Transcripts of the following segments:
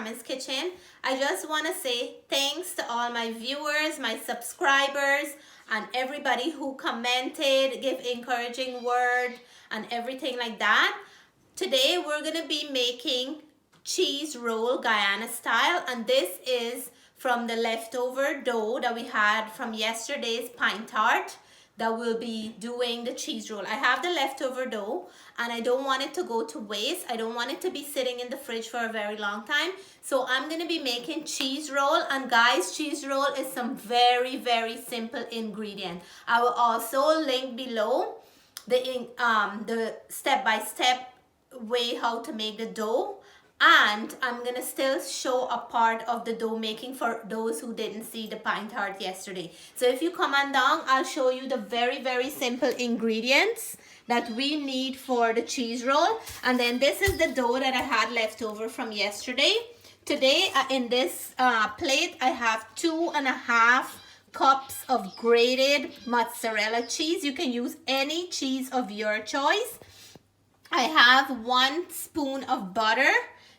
Carmen's Kitchen. I just want to say thanks to all my viewers, my subscribers, and everybody who commented, give encouraging word, and everything like that. Today we're going to be making cheese roll Guyana style, and this is from the leftover dough that we had from yesterday's pine tart that we'll be doing the cheese roll. I have the leftover dough and I don't want it to go to waste. I don't want it to be sitting in the fridge for a very long time. So I'm going to be making cheese roll, and guys, cheese roll is some very simple ingredient. I will also link below the step-by-step way how to make the dough, and I'm gonna still show a part of the dough making for those who didn't see the pine tart yesterday. So if you come on down, I'll show you the very simple ingredients that we need for the cheese roll. And then this is the dough that I had left over from yesterday. Today in this plate I have 2.5 cups of grated mozzarella cheese. You can use any cheese of your choice. I have 1 spoon of butter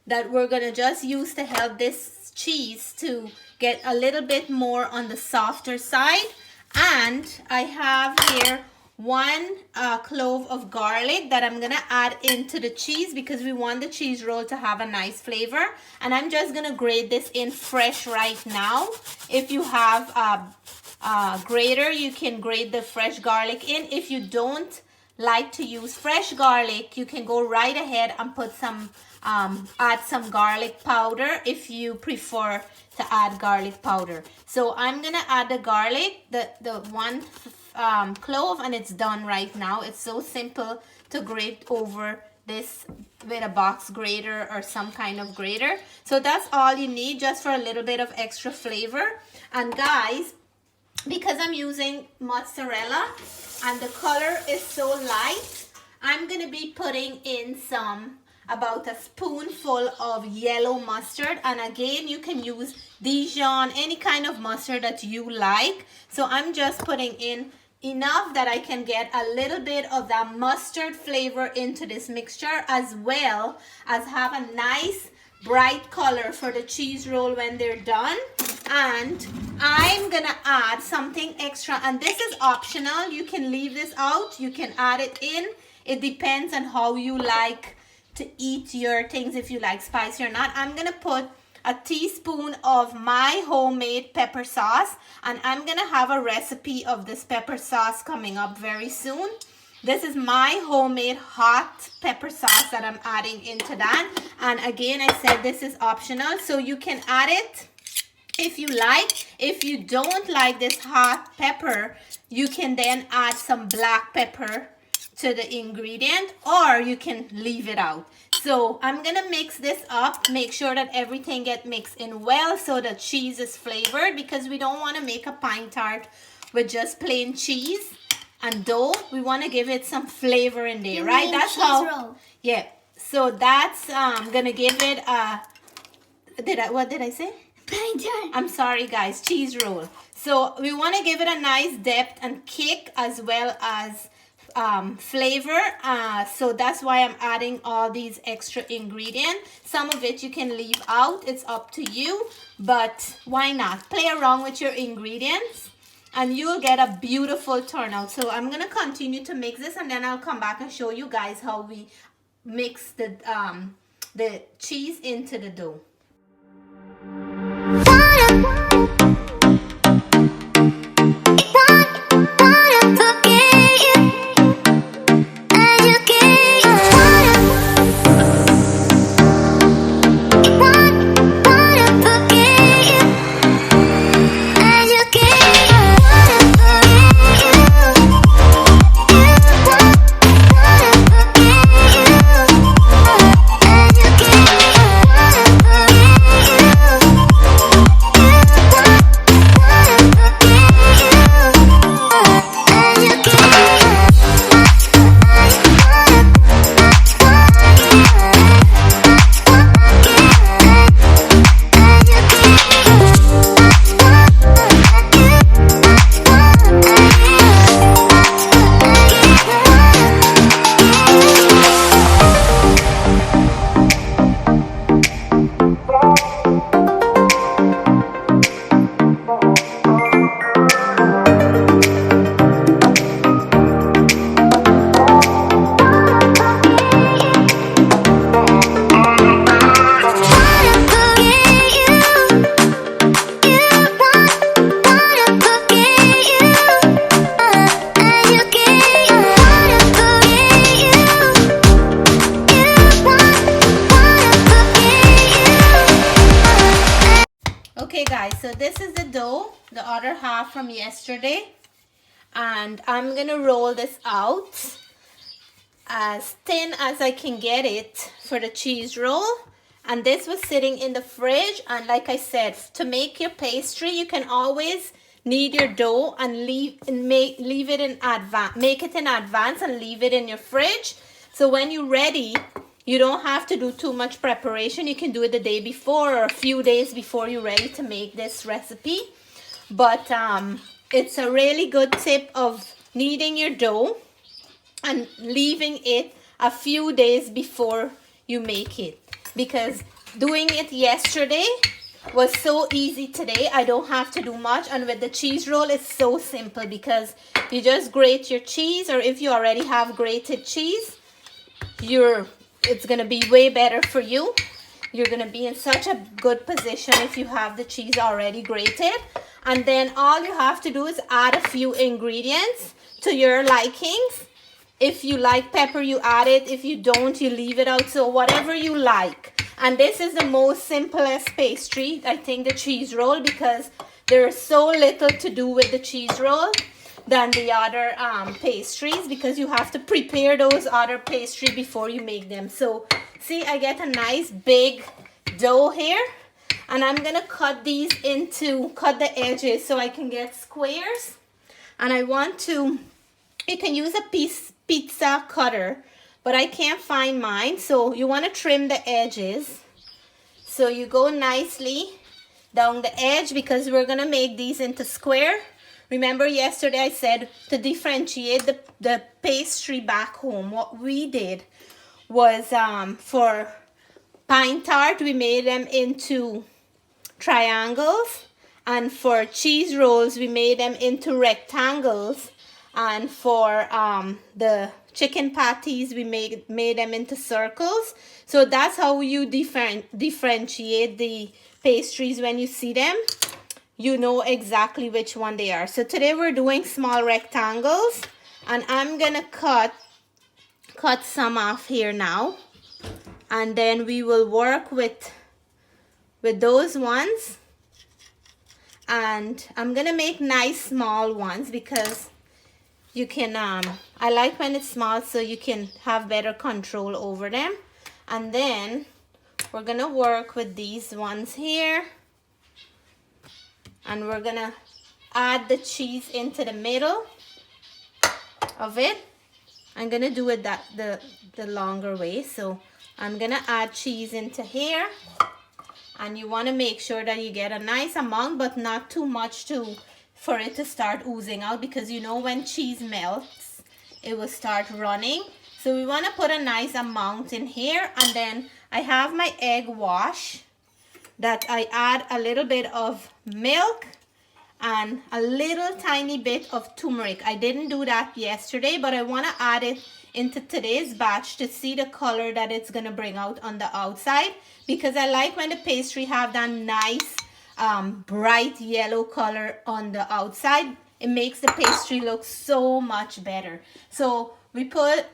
that we're gonna just use to help this cheese to get a little bit more on the softer side. And I have here 1 clove of garlic that I'm gonna add into the cheese because we want the cheese roll to have a nice flavor. And I'm just gonna grate this in fresh right now. If you have a grater, you can grate the fresh garlic in. If you don't like to use fresh garlic, you can go right ahead and put some add some garlic powder if you prefer to add garlic powder. So I'm gonna add the garlic, the 1 clove, and it's done right now. It's so simple to grate over this with a box grater or some kind of grater. So that's all you need, just for a little bit of extra flavor. And guys, because I'm using mozzarella and the color is so light, I'm gonna be putting in about a spoonful of yellow mustard. And again, you can use Dijon, any kind of mustard that you like. So I'm just putting in enough that I can get a little bit of that mustard flavor into this mixture, as well as have a nice bright color for the cheese roll when they're done. And I'm gonna add something extra, and this is optional. You can leave this out, you can add it in. It depends on how you like to eat your things, if you like spicy or not. I'm gonna put a teaspoon of my homemade pepper sauce, and I'm gonna have a recipe of this pepper sauce coming up very soon. This is my homemade hot pepper sauce that I'm adding into that. And again, I said this is optional, so you can add it if you like. If you don't like this hot pepper, you can then add some black pepper to the ingredient, or you can leave it out. So I'm gonna mix this up, make sure that everything gets mixed in well so the cheese is flavored, because we don't want to make a pine tart with just plain cheese and dough. We want to give it some flavor in there, right? That's how roll. Yeah, so that's gonna give it a what did I say? Pine tart. I'm sorry guys, cheese roll. So we want to give it a nice depth and kick, as well as flavor. So that's why I'm adding all these extra ingredients. Some of it you can leave out, it's up to you, but why not play around with your ingredients and you'll get a beautiful turnout. So I'm gonna continue to mix this, and then I'll come back and show you guys how we mix the cheese into the dough. the other half from yesterday, and I'm gonna roll this out as thin as I can get it for the cheese roll. And this was sitting in the fridge, and like I said, to make your pastry, you can always knead your dough and leave it in advance, make it in advance and leave it in your fridge. So when you're ready, you don't have to do too much preparation. You can do it the day before or a few days before you're ready to make this recipe. But it's a really good tip of kneading your dough and leaving it a few days before you make it, because doing it yesterday was so easy today. I don't have to do much, and with the cheese roll it's so simple because you just grate your cheese, or if you already have grated cheese, it's gonna be way better for you. You're gonna be in such a good position if you have the cheese already grated. And then all you have to do is add a few ingredients to your likings. If you like pepper, you add it. If you don't, you leave it out. So whatever you like. And this is the most simplest pastry, I think, the cheese roll, because there is so little to do with the cheese roll than the other pastries, because you have to prepare those other pastries before you make them. So see, I get a nice big dough here, and I'm gonna cut the edges so I can get squares. And I want to, you can use a pizza cutter, but I can't find mine. So you want to trim the edges. So you go nicely down the edge, because we're going to make these into square. Remember yesterday I said to differentiate the pastry back home. What we did was for pine tart, we made them into triangles. And for cheese rolls, we made them into rectangles. And for the chicken patties, we made them into circles. So that's how you differentiate the pastries. When you see them, you know exactly which one they are. So today we're doing small rectangles, and I'm gonna cut some off here now, and then we will work with those ones. And I'm gonna make nice small ones because you can I like when it's small, so you can have better control over them. And then we're gonna work with these ones here, and we're gonna add the cheese into the middle of it. I'm gonna do it the longer way. So I'm gonna add cheese into here, and you want to make sure that you get a nice amount, but not too much for it to start oozing out, because you know when cheese melts it will start running. So we want to put a nice amount in here. And then I have my egg wash that I add a little bit of milk and a little tiny bit of turmeric. I didn't do that yesterday, but I want to add it into today's batch to see the color that it's going to bring out on the outside, because I like when the pastry have that nice bright yellow color on the outside. It makes the pastry look so much better. So I put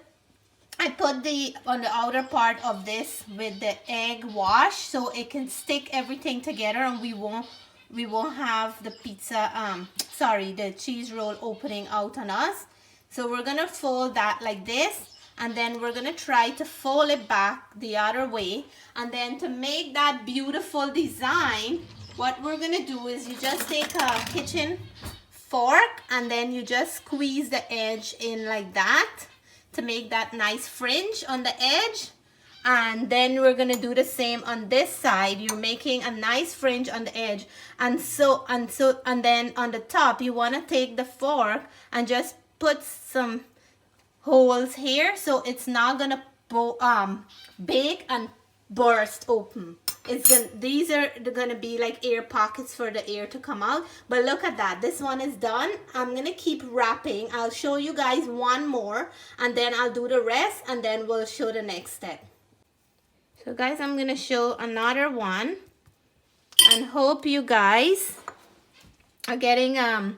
on the outer part of this with the egg wash, so it can stick everything together, and we won't have the the cheese roll opening out on us. So we're gonna fold that like this, and then we're gonna try to fold it back the other way. And then to make that beautiful design, what we're gonna do is you just take a kitchen fork, and then you just squeeze the edge in like that to make that nice fringe on the edge. And then we're gonna do the same on this side. You're making a nice fringe on the edge, and then on the top you want to take the fork and just put some holes here, so it's not gonna bake and burst open. These are gonna be like air pockets for the air to come out. But look at that, this one is done. I'm gonna keep wrapping. I'll show you guys one more, and then I'll do the rest, and then we'll show the next step. So guys, I'm gonna show another one, and hope you guys are getting a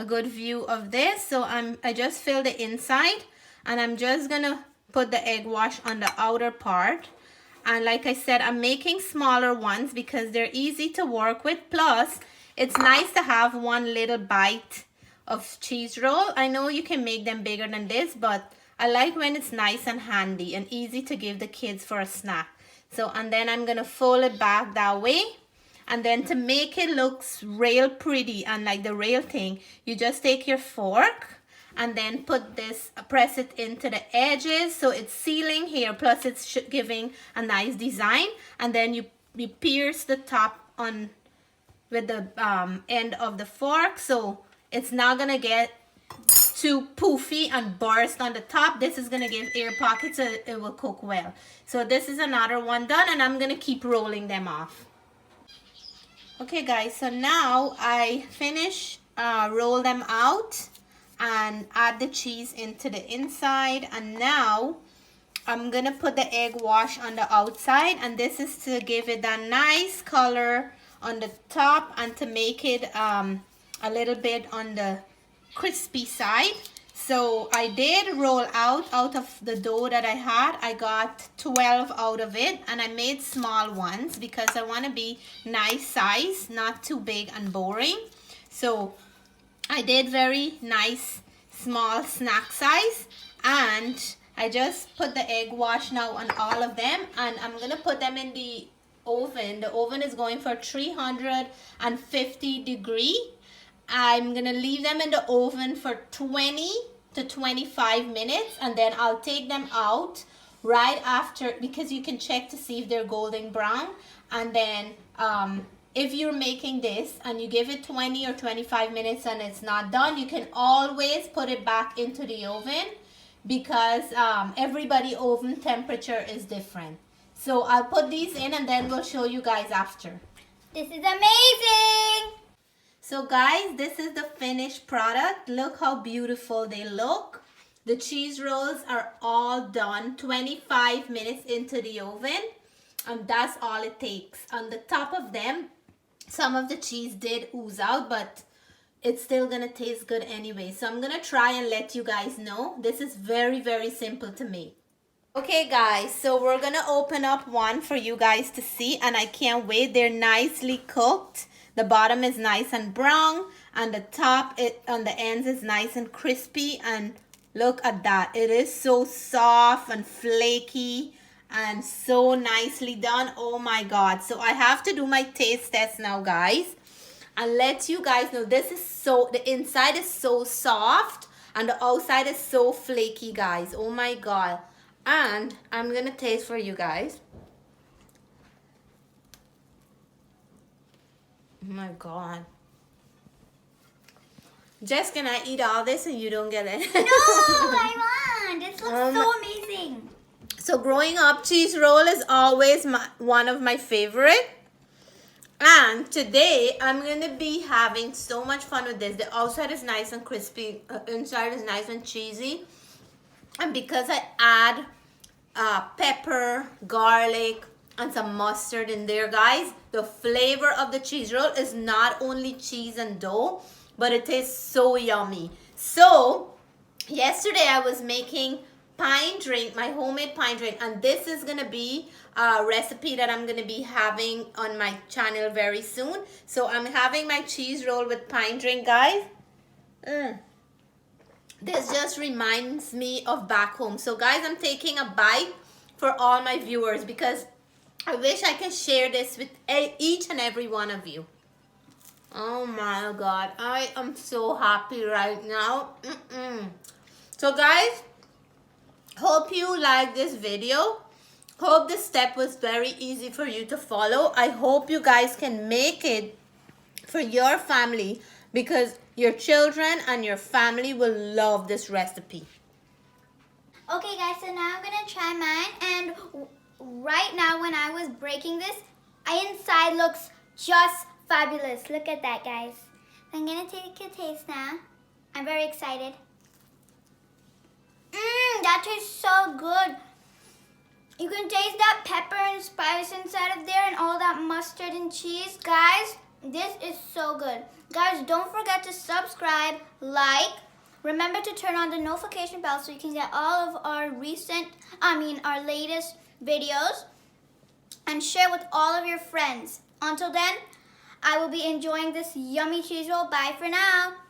good view of this. So I just filled the inside, and I'm just gonna put the egg wash on the outer part. And like I said, I'm making smaller ones because they're easy to work with. Plus, it's nice to have one little bite of cheese roll. I know you can make them bigger than this, but I like when it's nice and handy and easy to give the kids for a snack. So, and then I'm gonna fold it back that way. And then to make it look real pretty and like the real thing, you just take your fork and then put this, press it into the edges so it's sealing here, plus it's giving a nice design. And then you pierce the top on with the end of the fork, so it's not gonna get too poofy and burst on the top. This is gonna give air pockets so it will cook well. So this is another one done, and I'm gonna keep rolling them off. Okay guys, so now I finish roll them out and add the cheese into the inside, and now I'm gonna put the egg wash on the outside, and this is to give it a nice color on the top and to make it a little bit on the crispy side. So I did roll out of the dough that I had. I got 12 out of it, and I made small ones because I want to be nice size, not too big and boring. So I did very nice small snack size, and I just put the egg wash now on all of them, and I'm gonna put them in the oven. The oven is going for 350 degrees. I'm gonna leave them in the oven for 20 to 25 minutes, and then I'll take them out right after, because you can check to see if they're golden brown. And then if you're making this and you give it 20 or 25 minutes and it's not done, you can always put it back into the oven, because everybody oven temperature is different. So I'll put these in and then we'll show you guys after. This is amazing! So guys, this is the finished product. Look how beautiful they look. The cheese rolls are all done, 25 minutes into the oven, and that's all it takes. On the top of them, some of the cheese did ooze out, but it's still gonna taste good anyway. So I'm gonna try and let you guys know. This is very, very simple to make. Okay guys, so we're gonna open up one for you guys to see, and I can't wait. They're nicely cooked. The bottom is nice and brown, and the top on the ends is nice and crispy, and look at that. It is so soft and flaky and so nicely done. Oh my god. So I have to do my taste test now, guys, and let you guys know this is so, the inside is so soft and the outside is so flaky, guys. Oh my god. And I'm gonna taste for you guys. Oh my god. Jess, can I eat all this and you don't get it? No, I want. This looks so amazing. So growing up, cheese roll is always one of my favorite. And today, I'm going to be having so much fun with this. The outside is nice and crispy. Inside is nice and cheesy. And because I add pepper, garlic, and some mustard in there, guys, the flavor of the cheese roll is not only cheese and dough, but it tastes so yummy. So yesterday I was making pine drink, my homemade pine drink, and this is gonna be a recipe that I'm gonna be having on my channel very soon. So I'm having my cheese roll with pine drink, guys. This just reminds me of back home. So guys, I'm taking a bite for all my viewers because I wish I could share this with each and every one of you. Oh my god, I am so happy right now. So guys, hope you like this video. Hope this step was very easy for you to follow. I hope you guys can make it for your family, because your children and your family will love this recipe. Okay guys, so now I'm gonna try mine, and right now when I was breaking this, inside looks just fabulous. Look at that, guys. I'm gonna take a taste now. I'm very excited. That tastes so good. You can taste that pepper and spice inside of there and all that mustard and cheese. Guys, this is so good. Guys, don't forget to subscribe, like, remember to turn on the notification bell so you can get all of our our latest videos, and share with all of your friends. Until then, I will be enjoying this yummy cheese roll. Bye for now.